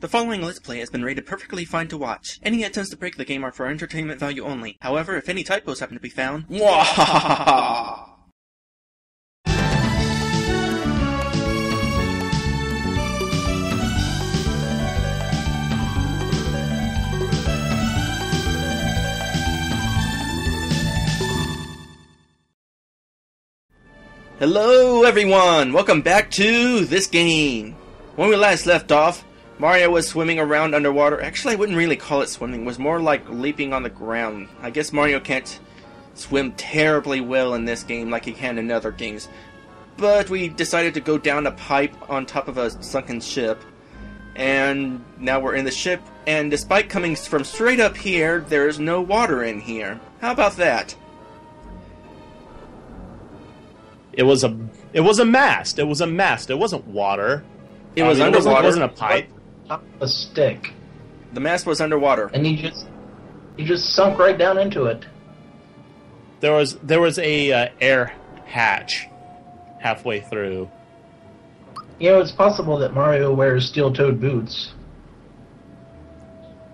The following Let's Play has been rated perfectly fine to watch. Any attempts to break the game are for entertainment value only. However, if any typos happen to be found, mwahaha! Hello everyone! Welcome back to this game! When we last left off, Mario was swimming around underwater. Actually, I wouldn't really call it swimming. It was more like leaping on the ground. I guess Mario can't swim terribly well in this game like he can in other games. But we decided to go down a pipe on top of a sunken ship. And now we're in the ship, and despite coming from straight up here, there is no water in here. How about that? It was a mast. It was a mast. It wasn't water. It was underwater. It wasn't a pipe. A stick. The mast was underwater. And he just sunk right down into it. There was a air hatch halfway through. You know, it's possible that Mario wears steel-toed boots.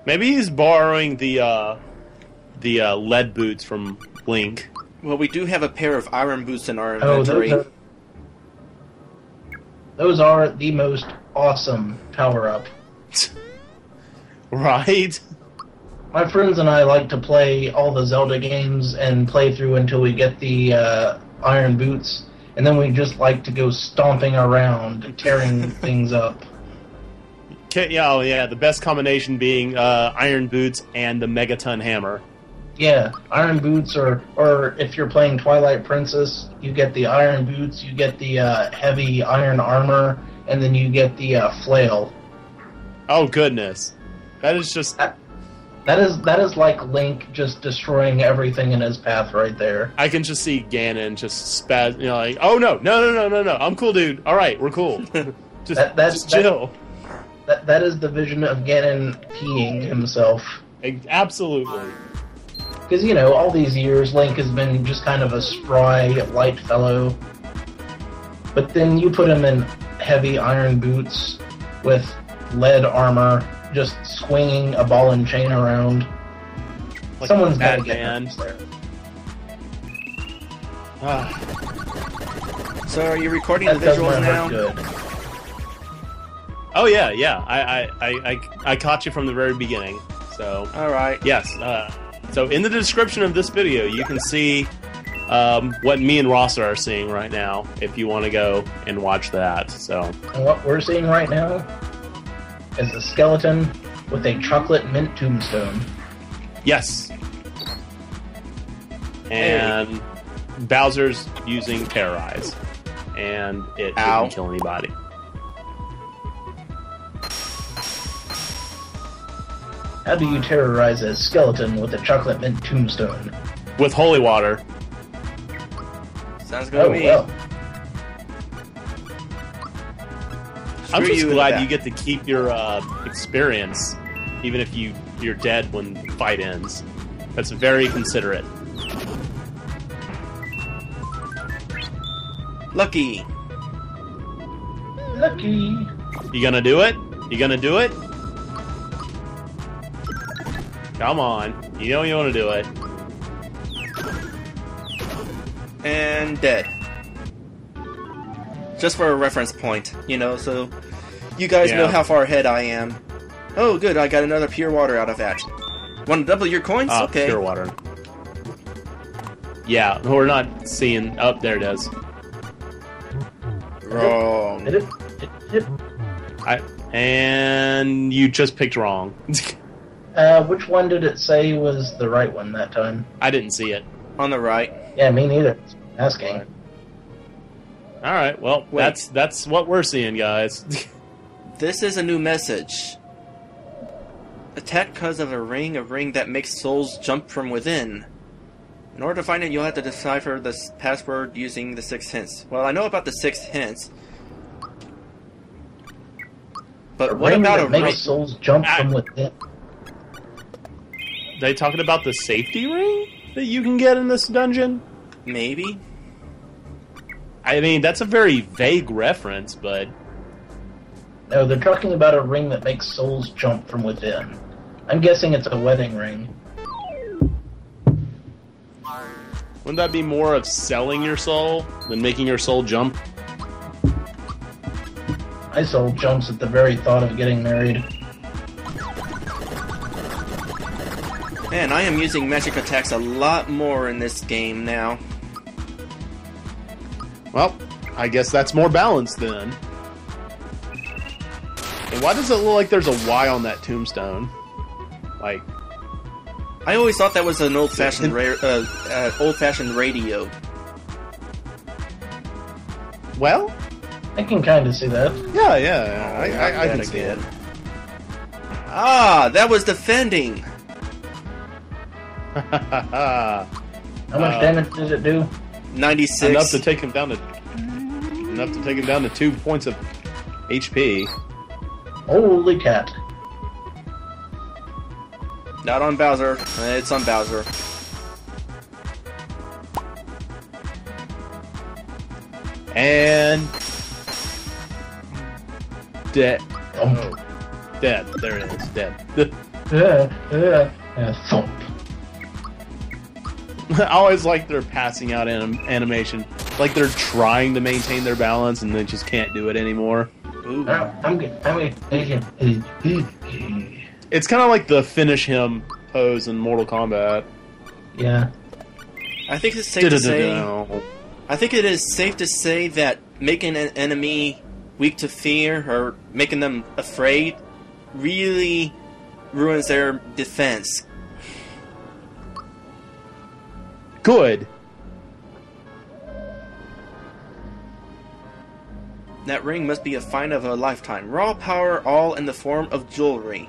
Maybe he's borrowing the lead boots from Link. Well, we do have a pair of iron boots in our inventory. Those are the most awesome power-up. Right? My friends and I like to play all the Zelda games and play through until we get the iron boots, and then we just like to go stomping around, tearing things up. Yeah, the best combination being iron boots and the megaton hammer. Yeah, iron boots, or if you're playing Twilight Princess, you get the iron boots, you get the heavy iron armor, and then you get the flail. Oh goodness, that is just that is like Link just destroying everything in his path right there. I can just see Ganon just spaz, like, oh no, I'm cool, dude. All right, we're cool. just chill. That is the vision of Ganon peeing himself. Absolutely. Because, you know, all these years, Link has been just kind of a spry, light fellow. But then you put him in heavy iron boots with lead armor, just swinging a ball and chain around. Like Someone's got to man. get there. So, are you recording the visuals now? Good. Oh yeah. I caught you from the very beginning. So. All right. Yes. So in the description of this video, you can see what me and Rosser are seeing right now, if you want to go and watch that. So. And what we're seeing right now is a skeleton with a chocolate mint tombstone. Yes. And Bowser's using Terrorize, and it didn't kill anybody. How do you terrorize a skeleton with a chocolate mint tombstone? With holy water. Sounds good to me. Well. I'm just glad you get to keep your experience, even if you're dead when the fight ends. That's very considerate. Lucky. You gonna do it? You gonna do it? Come on. You know you want to do it. And dead. Just for a reference point, you know, so you guys know how far ahead I am. Oh, good, I got another pure water out of that. Want to double your coins? Okay. Pure water. Yeah, we're not seeing... Oh, there it is. Wrong. And you just picked wrong. Which one did it say was the right one that time? I didn't see it. On the right. Yeah, me neither. Asking. Alright, well, that's what we're seeing, guys. This is a new message. Attack because of a ring that makes souls jump from within. In order to find it, you'll have to decipher the password using the 6 hints. Well, I know about the 6 hints. But what about a ring? Makes souls jump from within? They talking about the safety ring that you can get in this dungeon? Maybe. I mean, that's a very vague reference, but No, they're talking about a ring that makes souls jump from within. I'm guessing it's a wedding ring. Wouldn't that be more of selling your soul than making your soul jump? My soul jumps at the very thought of getting married. Man, I am using magic attacks a lot more in this game now. Well, I guess that's more balanced then. And why does it look like there's a Y on that tombstone? Like... I always thought that was an old-fashioned radio. Well, I can kind of see that. Yeah. I can see it. Ah, that was defending. How much damage did it do? 96. Enough to take him down to 2 points of HP. Holy cat. Not on Bowser. It's on Bowser. And... dead. Oh. Dead. There it is. Dead. Thump. I always like their passing out animation. Like they're trying to maintain their balance and they just can't do it anymore. Ooh. I'm good. It's kind of like the finish him pose in Mortal Kombat. Yeah. I think it's safe to say. I think it is safe to say that making an enemy weak to fear or making them afraid really ruins their defense. Good. That ring must be a find of a lifetime. Raw power, all in the form of jewelry.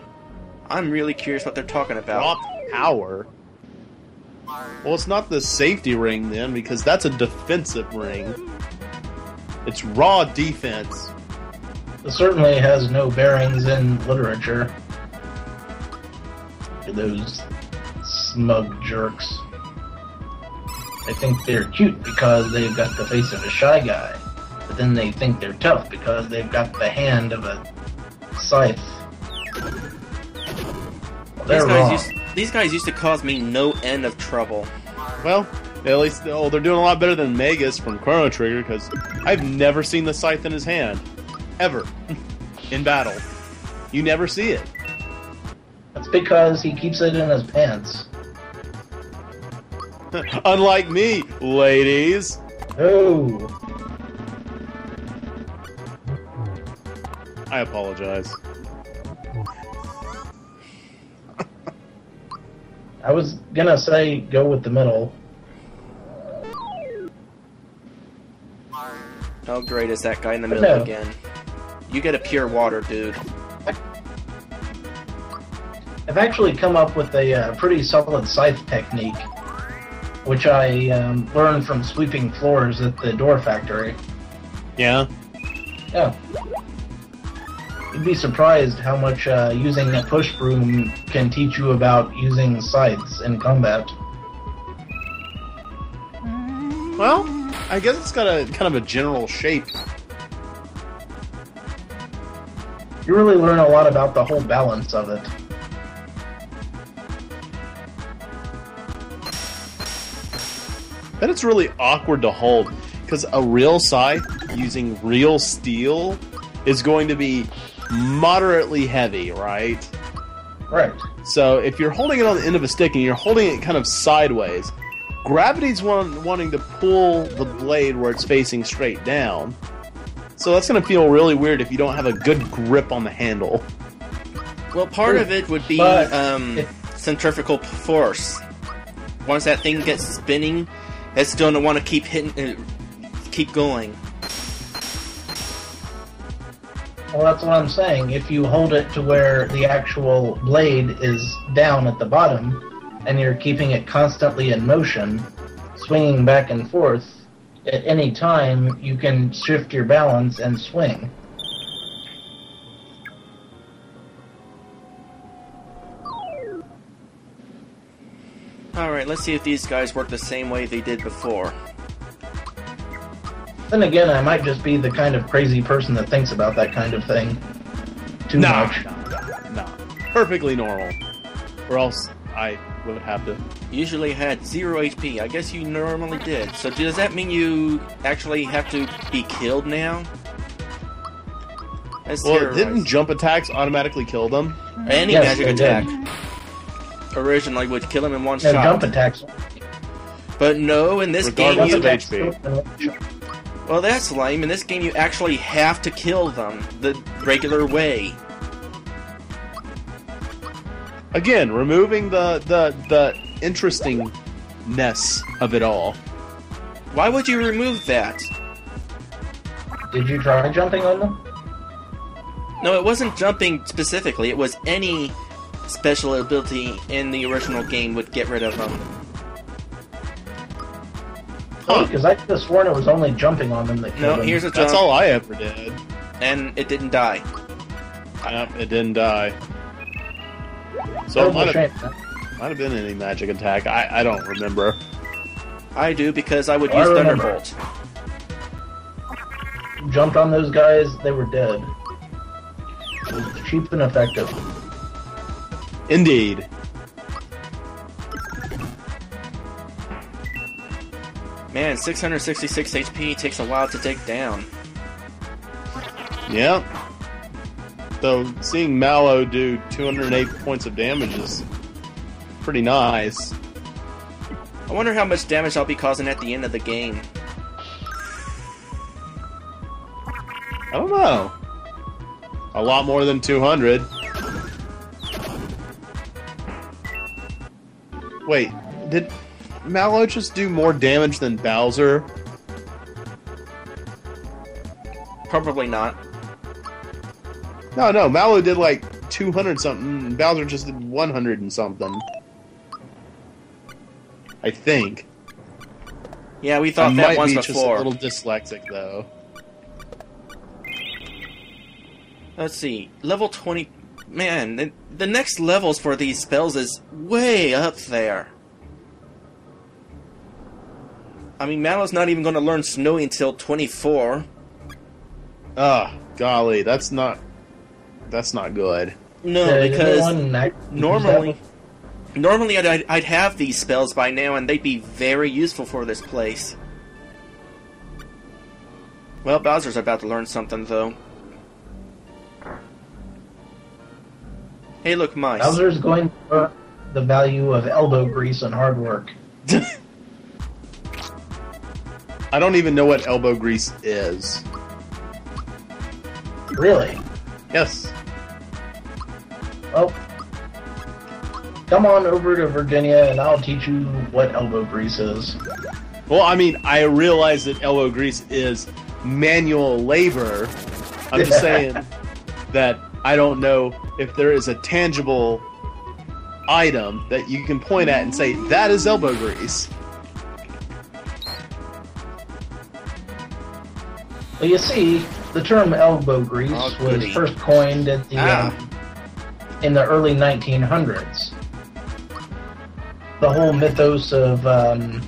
I'm really curious what they're talking about. Raw power? Well, it's not the safety ring then, because that's a defensive ring. It's raw defense. It certainly has no bearings in literature. Those smug jerks. They think they're cute because they've got the face of a shy guy. But then they think they're tough because they've got the hand of a scythe. Well, these guys used to cause me no end of trouble. Well, at least they're doing a lot better than Magus from Chrono Trigger, because I've never seen the scythe in his hand. Ever. In battle. You never see it. That's because he keeps it in his pants. Unlike me, ladies. Oh. I apologize. I was gonna say go with the middle. How great is that guy in the middle again? You get a pure water, dude. I've actually come up with a pretty solid scythe technique, which I learned from sweeping floors at the door factory. Yeah? Yeah. You'd be surprised how much using a push broom can teach you about using scythes in combat. Well, I guess it's got a kind of a general shape. You really learn a lot about the whole balance of it. But it's really awkward to hold, because a real scythe using real steel is going to be moderately heavy, right? Right. So if you're holding it on the end of a stick and you're holding it kind of sideways, gravity's wanting to pull the blade where it's facing straight down. So that's going to feel really weird if you don't have a good grip on the handle. Well, part of it would be centrifugal force. Once that thing gets spinning, it's going to want to keep hitting, keep going. Well, that's what I'm saying. If you hold it to where the actual blade is down at the bottom, and you're keeping it constantly in motion, swinging back and forth, at any time you can shift your balance and swing. Alright, let's see if these guys work the same way they did before. Then again, I might just be the kind of crazy person that thinks about that kind of thing. too much. No. Perfectly normal. Or else I would have to. Usually had 0 HP. I guess you normally did. So does that mean you actually have to be killed now? That's Well, didn't jump attacks automatically kill them? Any Yes, magic they attack did. originally would kill him in one No, shot. jump attacks. But no, in this game Regardless you... of HP. Well, that's lame. In this game you actually have to kill them the regular way. Again, removing the interestingness of it all. Why would you remove that? Did you try jumping on them? No, it wasn't jumping specifically. It was any special ability in the original game would get rid of them. Because I could have sworn it was only jumping on them that killed No, them. here's a jump. That's all I ever did. And it didn't die. Yep, it didn't die. So it Terrible might shame. have been any magic attack. I don't remember. I do because I would I use remember. Thunderbolt. Jumped on those guys, they were dead. It was cheap and effective. Indeed. Man, 666 HP takes a while to take down. Yep. So seeing Mallow do 208 points of damage is pretty nice. I wonder how much damage I'll be causing at the end of the game. I don't know. A lot more than 200. Wait, did Mallow just do more damage than Bowser? Probably not. No, Mallow did like 200 something, and Bowser just did 100 and something. I think. Yeah, we thought I that might once be just a before. little dyslexic though. Let's see. Level 20... Man, the next levels for these spells is way up there. I mean, Mallow's not even going to learn Snowy until 24. Ah, golly, that's not good. No, Did because anyone normally I'd have these spells by now, and they'd be very useful for this place. Well, Bowser's about to learn something, though. Hey, look, mice. Bowser's going to learn the value of elbow grease and hard work. I don't even know what elbow grease is. Really? Yes. Well, come on over to Virginia and I'll teach you what elbow grease is. Well, I mean, I realize that elbow grease is manual labor. I'm just saying that I don't know if there is a tangible item that you can point at and say, that is elbow grease. Well, you see, the term elbow grease Oh, was goody. first coined at in the early 1900s. The whole mythos of the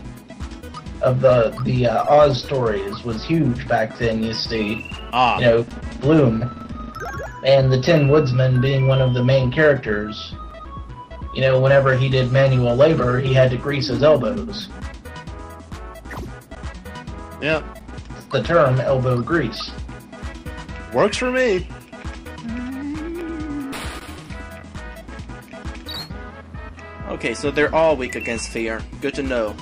Oz stories was huge back then. You see, Ah, you know, Bloom and the Tin Woodsman being one of the main characters. You know, whenever he did manual labor, he had to grease his elbows. yeah, The term elbow grease. works for me. Okay, so they're all weak against fear. Good to know.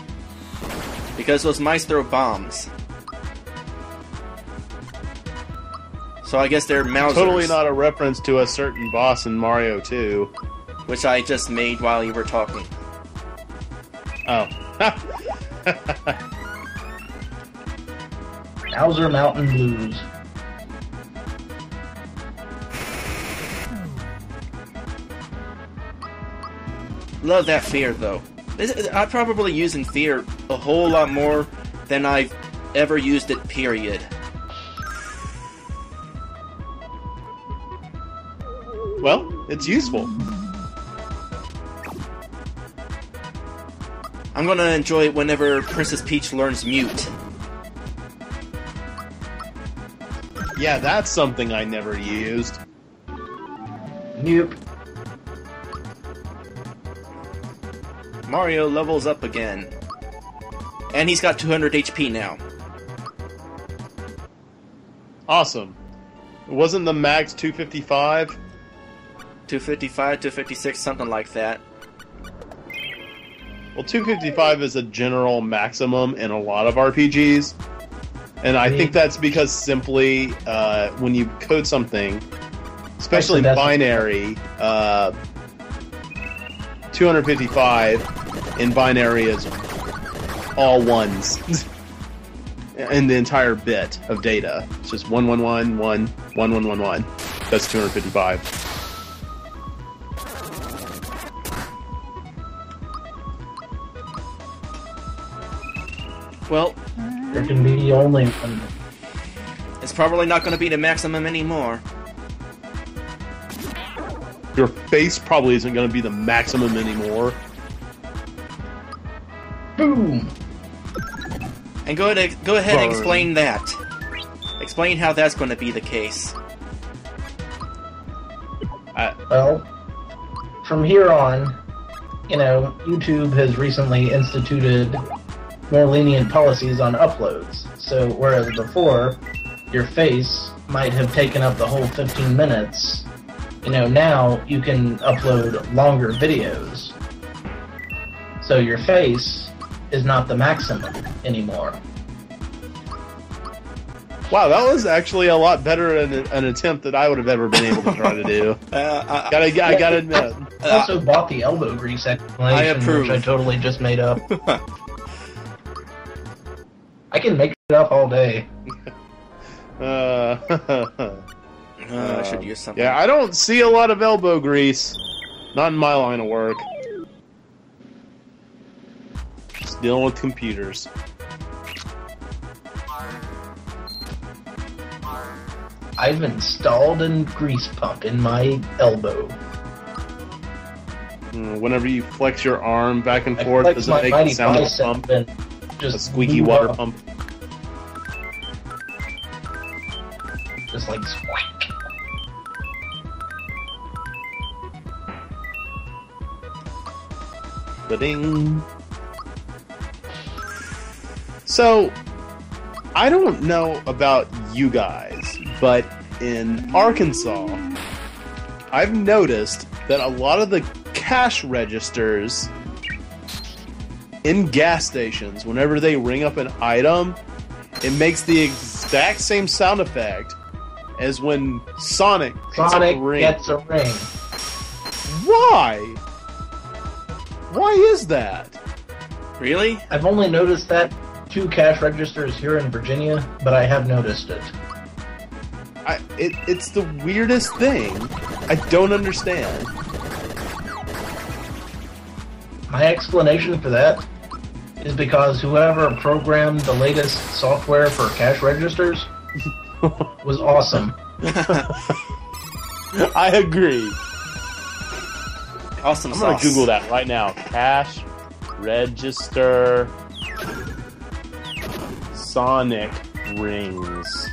Because those mice throw bombs. So I guess they're Mousers. Totally not a reference to a certain boss in Mario 2. Which I just made while you were talking. Oh. Bowser Mountain Blues. Love that fear, though. I'm probably using fear a whole lot more than I've ever used it, period. Well, it's useful. I'm gonna enjoy it whenever Princess Peach learns Mute. Yeah, that's something I never used. Nope. Mario levels up again. And he's got 200 HP now. Awesome. Wasn't the max 255? 255, 256, something like that. Well, 255 is a general maximum in a lot of RPGs. And I think that's because simply when you code something, especially binary, 255 in binary is all ones in the entire bit of data. It's just 111, 1111. That's 255. Well, there can be only one. It's probably not going to be the maximum anymore. Your face probably isn't going to be the maximum anymore. Boom! And go ahead and explain that. Explain how that's going to be the case. Well, from here on, you know, YouTube has recently instituted more lenient policies on uploads. So whereas before, your face might have taken up the whole 15 minutes, you know, now you can upload longer videos. So your face is not the maximum anymore. Wow, that was actually a lot better an attempt that I would have ever been able to try to do. I gotta admit. I also bought the elbow grease explanation, I approve. which I totally just made up. I can make it up all day. I should use something. Yeah, I don't see a lot of elbow grease. Not in my line of work. Just dealing with computers. I've installed a grease pump in my elbow. Whenever you flex your arm back and forth, does it make the sound of a pump? Just a squeaky water pump. Just like squeak. Ba-ding. So, I don't know about you guys, but in Arkansas, I've noticed that a lot of the cash registers in gas stations, whenever they ring up an item, it makes the exact same sound effect as when Sonic gets a ring. Why? Why is that? Really? I've only noticed that 2 cash registers here in Virginia, but I have noticed it. It's the weirdest thing. I don't understand. My explanation for that is because whoever programmed the latest software for cash registers was awesome. I agree. Awesome I'm sauce. gonna Google that right now. Cash register Sonic rings.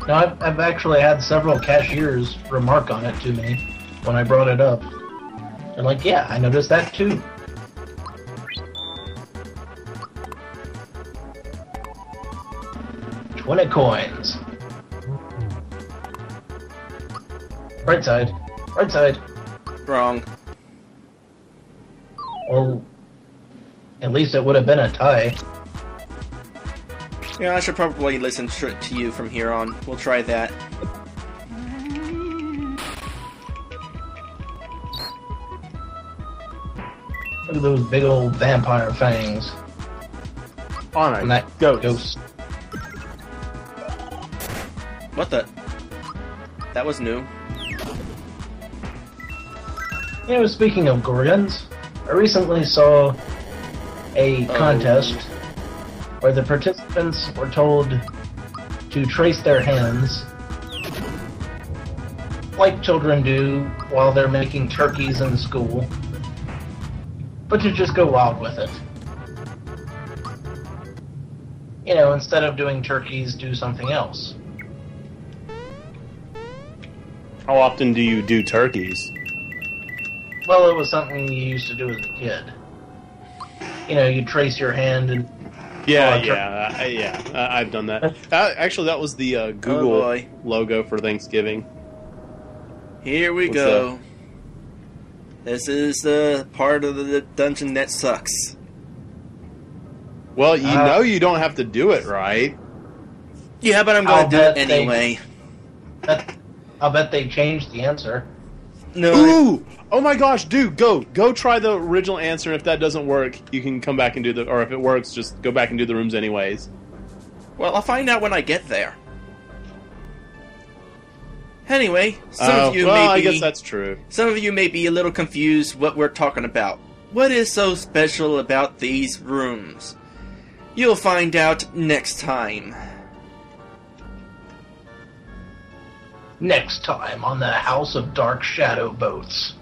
Now, I've actually had several cashiers remark on it to me when I brought it up. They're like, yeah, I noticed that too. $20 coins. Right side. Right side. Wrong. Well, at least it would have been a tie. Yeah, I should probably listen to you from here on. We'll try that. Look at those big old vampire fangs. On And a that ghost. What the? That was new. You know, speaking of Gorgons, I recently saw a contest where the participants were told to trace their hands like children do while they're making turkeys in school, but to just go wild with it. You know, instead of doing turkeys, do something else. How often do you do turkeys? Well, it was something you used to do as a kid. You know, you trace your hand and... I've done that. Actually, that was the Google logo for Thanksgiving. Here we go. This is the part of the dungeon that sucks. Well, you know you don't have to do it, right? Yeah, but I'm going to do it anyway. I'll bet they changed the answer. No. Ooh! Oh my gosh, dude, go try the original answer. And if that doesn't work, you can come back and do the. Or if it works, just go back and do the rooms anyways. Well, I'll find out when I get there. Anyway, some of you may be. I guess that's true. Some of you may be a little confused what we're talking about. What is so special about these rooms? You'll find out next time. Next time on the House of Dark Shadow Boats.